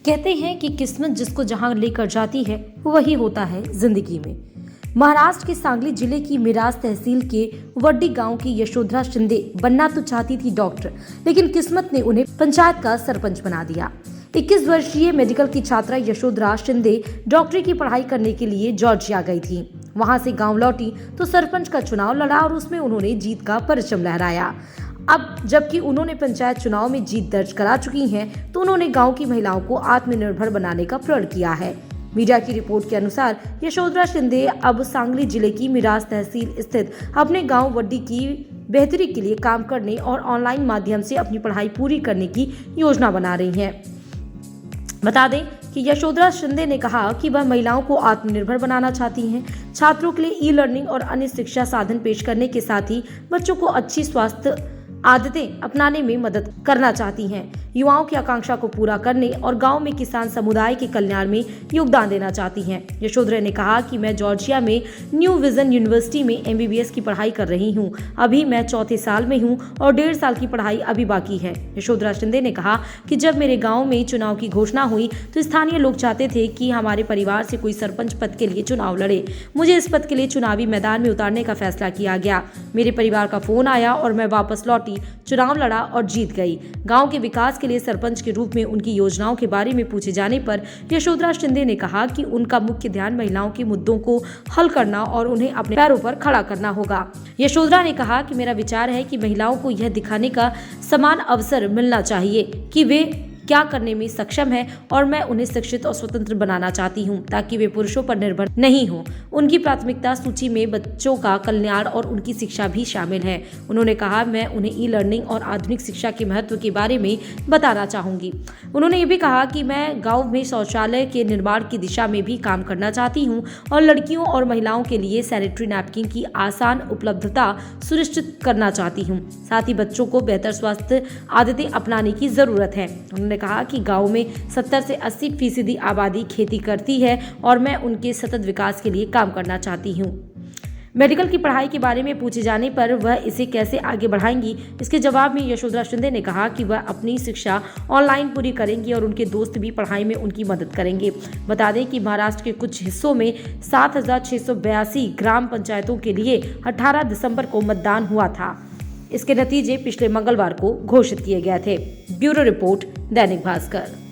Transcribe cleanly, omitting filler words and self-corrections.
कहते हैं कि किस्मत जिसको जहां लेकर जाती है वही होता है जिंदगी में। महाराष्ट्र के सांगली जिले की मिराज तहसील के वड्डी गांव की यशोधरा शिंदे बनना तो चाहती थी डॉक्टर, लेकिन किस्मत ने उन्हें पंचायत का सरपंच बना दिया। 21 वर्षीय मेडिकल की छात्रा यशोधरा शिंदे डॉक्टरी की पढ़ाई करने के लिए जॉर्जिया गई थी। वहां से गांव लौटी तो सरपंच का चुनाव लड़ा और उसमें उन्होंने जीत का परचम लहराया। अब जबकि उन्होंने पंचायत चुनाव में जीत दर्ज करा चुकी हैं, तो उन्होंने गांव की महिलाओं को आत्मनिर्भर बनाने का प्रण किया है। मीडिया की रिपोर्ट के अनुसार यशोधरा शिंदे अब सांगली जिले की मिराज तहसील स्थित अपने गांव वड्डी की बेहतरी के लिए काम करने और ऑनलाइन माध्यम से अपनी पढ़ाई पूरी करने की योजना बना रही हैं। बता दें कि यशोधरा शिंदे ने कहा कि वह महिलाओं को आत्मनिर्भर बनाना चाहती हैं, छात्रों के लिए ई लर्निंग और अन्य शिक्षा साधन पेश करने के साथ ही बच्चों को अच्छी स्वास्थ्य आदतें अपनाने में मदद करना चाहती हैं, युवाओं की आकांक्षा को पूरा करने और गांव में किसान समुदाय के कल्याण में योगदान देना चाहती हैं। यशोधरा ने कहा कि मैं जॉर्जिया में न्यू विजन यूनिवर्सिटी में MBBS की पढ़ाई कर रही हूं। अभी मैं चौथे साल में हूं और 1.5 साल की पढ़ाई अभी बाकी है। यशोधरा शिंदे ने कहा कि जब मेरे गाँव में चुनाव की घोषणा हुई तो स्थानीय लोग चाहते थे कि हमारे परिवार से कोई सरपंच पद के लिए चुनाव लड़े। मुझे इस पद के लिए चुनावी मैदान में उतारने का फैसला किया गया। मेरे परिवार का फोन आया और मैं वापस लौटी, चुनाव लड़ा और जीत गई। गांव के विकास के लिए सरपंच के रूप में उनकी योजनाओं के बारे में पूछे जाने पर यशोधरा शिंदे ने कहा कि उनका मुख्य ध्यान महिलाओं के मुद्दों को हल करना और उन्हें अपने पैरों पर खड़ा करना होगा। यशोधरा ने कहा कि मेरा विचार है कि महिलाओं को यह दिखाने का समान अवसर मिलना चाहिए कि वे क्या करने में सक्षम है और मैं उन्हें शिक्षित और स्वतंत्र बनाना चाहती हूं, ताकि वे पुरुषों पर निर्भर नहीं हों। उनकी प्राथमिकता सूची में बच्चों का कल्याण और उनकी शिक्षा भी शामिल है। उन्होंने कहा, मैं उन्हें ई लर्निंग और आधुनिक शिक्षा के महत्व के बारे में बताना चाहूंगी। उन्होंने ये भी कहा कि मैं गाँव में शौचालय के निर्माण की दिशा में भी काम करना चाहती हूँ और लड़कियों और महिलाओं के लिए सैनिटरी नैपकिन की आसान उपलब्धता सुनिश्चित करना चाहती हूँ। साथ ही बच्चों को बेहतर स्वास्थ्य आदतें अपनाने की जरूरत है। उन्होंने कहा कि गांव में 70 से 80% आबादी खेती करती है और मैं उनके सतत विकास के लिए काम करना चाहती हूं। मेडिकल की पढ़ाई के बारे में पूछे जाने पर वह इसे कैसे आगे बढ़ाएंगी, इसके जवाब में यशोधरा शिंदे ने कहा कि वह अपनी शिक्षा ऑनलाइन पूरी करेंगी और उनके दोस्त भी पढ़ाई में उनकी मदद करेंगे। बता दें कि महाराष्ट्र के कुछ हिस्सों में 7,682 ग्राम पंचायतों के लिए 18 दिसंबर को मतदान हुआ था। इसके नतीजे पिछले मंगलवार को घोषित किए गए थे। Bureau report, Dainik Bhaskar.